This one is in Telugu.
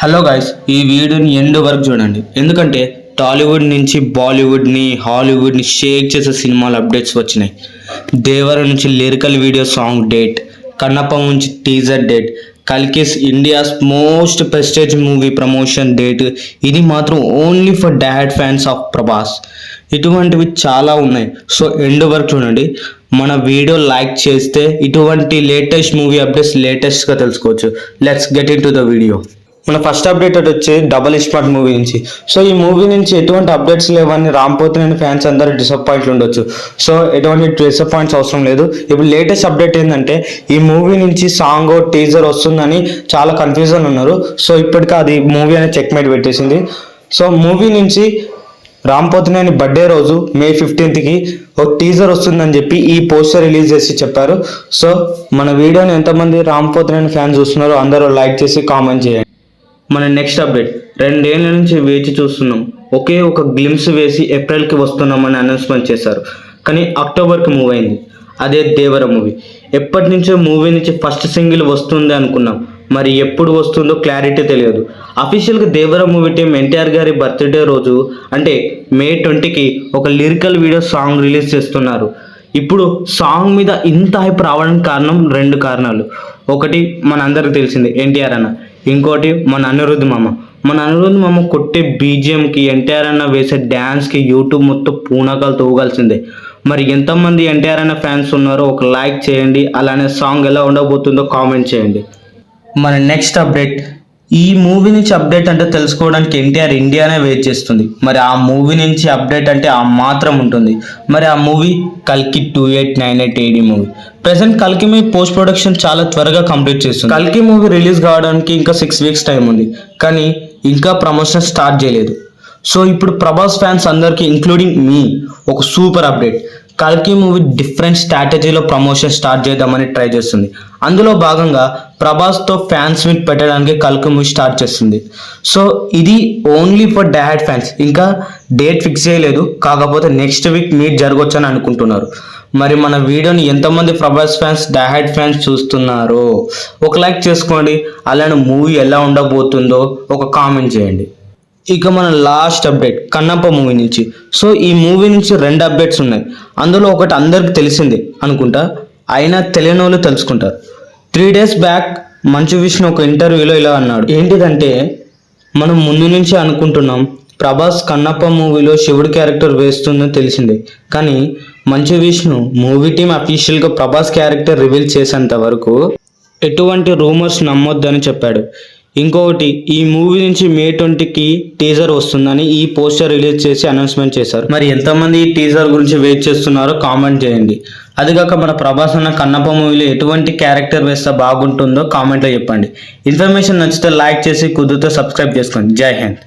హలో గాయ్స్, ఈ వీడియోని ఎండ్ వరకు చూడండి. ఎందుకంటే టాలీవుడ్ నుంచి బాలీవుడ్ని హాలీవుడ్ని షేక్ చేసే సినిమాల అప్డేట్స్ వచ్చినాయి. దేవర నుంచి lyrical video song date, Kannappa నుంచి teaser date, Kalki's India's most prestige movie promotion date. ఇది మాత్రం only for dad fans of Prabhas. ఇటువంటివి చాలా ఉన్నాయి. సో ఎండ్ వరకు చూడండి. మన వీడియో లైక్ చేస్తే ఇటువంటి లేటెస్ట్ మూవీ అప్డేట్స్ లేటెస్ట్గా తెలుసుకోవచ్చు. Let's get in to the video. మన ఫస్ట్ అప్డేట్ వచ్చి డబల్ ఇస్మార్ట్ మూవీ నుంచి. సో ఈ మూవీ నుంచి ఎటువంటి అప్డేట్స్ లేవని రామ్ పోతినేని ఫ్యాన్స్ అందరూ డిసప్పాయింట్ ఉండొచ్చు. సో ఎటువంటి డిసప్పాయింట్స్ అవసరం లేదు. ఇప్పుడు లేటెస్ట్ అప్డేట్ ఏంటంటే ఈ మూవీ నుంచి సాంగ్ టీజర్ వస్తుందని చాలా కన్ఫ్యూజన్ ఉన్నారు. సో ఇప్పటికీ అది మూవీ అనేది చెక్మేట్ పెట్టేసింది. సో మూవీ నుంచి రామ్ పోతినేని బర్త్డే రోజు May 15కి ఒక టీజర్ వస్తుందని చెప్పి ఈ పోస్టర్ రిలీజ్ చేసి చెప్పారు. సో మన వీడియోని ఎంతమంది రామ్ పోతినేని ఫ్యాన్స్ చూస్తున్నారో అందరూ లైక్ చేసి కామెంట్ చేయండి. మన నెక్స్ట్ అప్డేట్, 2 ఏళ్ల నుంచి వేచి చూస్తున్నాం. ఒకే ఒక గ్లిమ్స్ వేసి ఏప్రిల్కి వస్తున్నామని అనౌన్స్మెంట్ చేశారు. కానీ అక్టోబర్కి మూవ్ అయింది. అదే దేవర మూవీ. ఎప్పటి నుంచో మూవీ నుంచి ఫస్ట్ సింగిల్ వస్తుంది అనుకున్నాం. మరి ఎప్పుడు వస్తుందో క్లారిటీ తెలియదు. అఫీషియల్గా దేవర మూవీ టీం ఎన్టీఆర్ గారి బర్త్డే రోజు అంటే May 20కి ఒక లిరికల్ వీడియో సాంగ్ రిలీజ్ చేస్తున్నారు. ఇప్పుడు సాంగ్ మీద ఇంత హైప్ రావడానికి కారణం 2 కారణాలు. ఒకటి మన అందరికి తెలిసింది ఎన్టీఆర్ అన్న, ఇంకోటి మన అనిరుద్ధ్ మామ కొట్టే బీజిఎంకి ఎన్టీఆర్ అన్న వేసే డ్యాన్స్కి యూట్యూబ్ మొత్తం పూనకాలు తోగాల్సిందే. మరి ఎంతమంది ఎన్టీఆర్ అన్న ఫ్యాన్స్ ఉన్నారో ఒక లైక్ చేయండి. అలానే సాంగ్ ఎలా ఉండబోతుందో కామెంట్ చేయండి. మన నెక్స్ట్ అప్డేట్, ఈ మూవీ నుంచి అప్డేట్ అంటే తెలుసుకోవడానికి ఎన్టీఆర్ ఇండియానే వెయిట్ చేస్తుంది. మరి ఆ మూవీ నుంచి అప్డేట్ అంటే ఆ మాత్రం ఉంటుంది. మరి ఆ మూవీ కల్కి 2898 AD మూవీ. ప్రెసెంట్ కల్కి మూవీ పోస్ట్ ప్రొడక్షన్ చాలా త్వరగా కంప్లీట్ చేస్తుంది. కల్కి మూవీ రిలీజ్ కావడానికి ఇంకా 6 weeks టైం ఉంది. కానీ ఇంకా ప్రమోషన్ స్టార్ట్ చేయలేదు. సో ఇప్పుడు ప్రభాస్ ఫ్యాన్స్ అందరికీ ఇంక్లూడింగ్ మీ ఒక సూపర్ అప్డేట్. కల్కి మూవీ డిఫరెంట్ స్ట్రాటజీలో ప్రమోషన్ స్టార్ట్ చేద్దామని ట్రై చేస్తుంది. అందులో భాగంగా ప్రభాస్తో ఫ్యాన్స్ మీట్ పెట్టడానికి కల్కి మూవీ స్టార్ట్ చేస్తుంది. సో ఇది ఓన్లీ ఫర్ డాడ్ ఫ్యాన్స్. ఇంకా డేట్ ఫిక్స్ చేయలేదు. కాకపోతే నెక్స్ట్ వీక్ మీట్ జరగవచ్చని అనుకుంటున్నారు. మరి మన వీడియోని ఎంతమంది ప్రభాస్ ఫ్యాన్స్ డాడ్ ఫ్యాన్స్ చూస్తున్నారో ఒక లైక్ చేసుకోండి. అలానే మూవీ ఎలా ఉండబోతుందో ఒక కామెంట్ చేయండి. ఇక మన లాస్ట్ అప్డేట్ కన్నప్ప మూవీ నుంచి. సో ఈ మూవీ నుంచి 2 అప్డేట్స్ ఉన్నాయి. అందులో ఒకటి అందరికి తెలిసిందే అనుకుంటా, అయినా తెలియని వాళ్ళు తెలుసుకుంటారు. 3 days బ్యాక్ మంచు విష్ణు ఒక ఇంటర్వ్యూలో ఇలా అన్నాడు. ఏంటిదంటే, మనం ముందు నుంచి అనుకుంటున్నాం ప్రభాస్ కన్నప్ప మూవీలో శివుడి క్యారెక్టర్ వేస్తుందని తెలిసిందే. కానీ మంచు విష్ణు మూవీ టీం అఫీషియల్గా ప్రభాస్ క్యారెక్టర్ రివీల్ చేసేంత వరకు ఎటువంటి రూమర్స్ నమ్మొద్దని చెప్పాడు. ఇంకొకటి, ఈ మూవీ నుంచి May 20కి టీజర్ వస్తుందని ఈ పోస్టర్ రిలీజ్ చేసి అనౌన్స్మెంట్ చేశారు. మరి ఎంతమంది ఈ టీజర్ గురించి వెయిట్ చేస్తున్నారో కామెంట్ చేయండి. అదిగాక మన ప్రభాస్ అన్న కన్నప్ప మూవీలో ఎటువంటి క్యారెక్టర్ వేస్తే బాగుంటుందో కామెంట్లో చెప్పండి. ఇన్ఫర్మేషన్ నచ్చితే లైక్ చేసి కుదిరితే సబ్స్క్రైబ్ చేసుకోండి. జై హింద్.